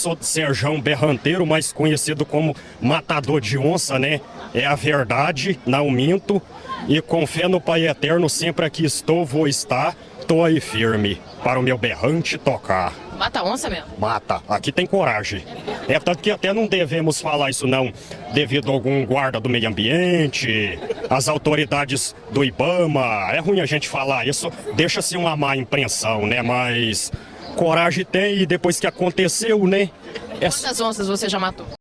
sou Serjão Berranteiro, mais conhecido como Matador de Onça, né? É a verdade, não minto. E com fé no Pai Eterno, sempre aqui estou, vou estar. Tô aí firme, para o meu berrante tocar. Mata onça mesmo? Mata, aqui tem coragem. É tanto que até não devemos falar isso não, devido a algum guarda do meio ambiente, as autoridades do IBAMA. É ruim a gente falar isso, deixa-se uma má impressão, né? Mas coragem tem e depois que aconteceu, né? Quantas onças você já matou?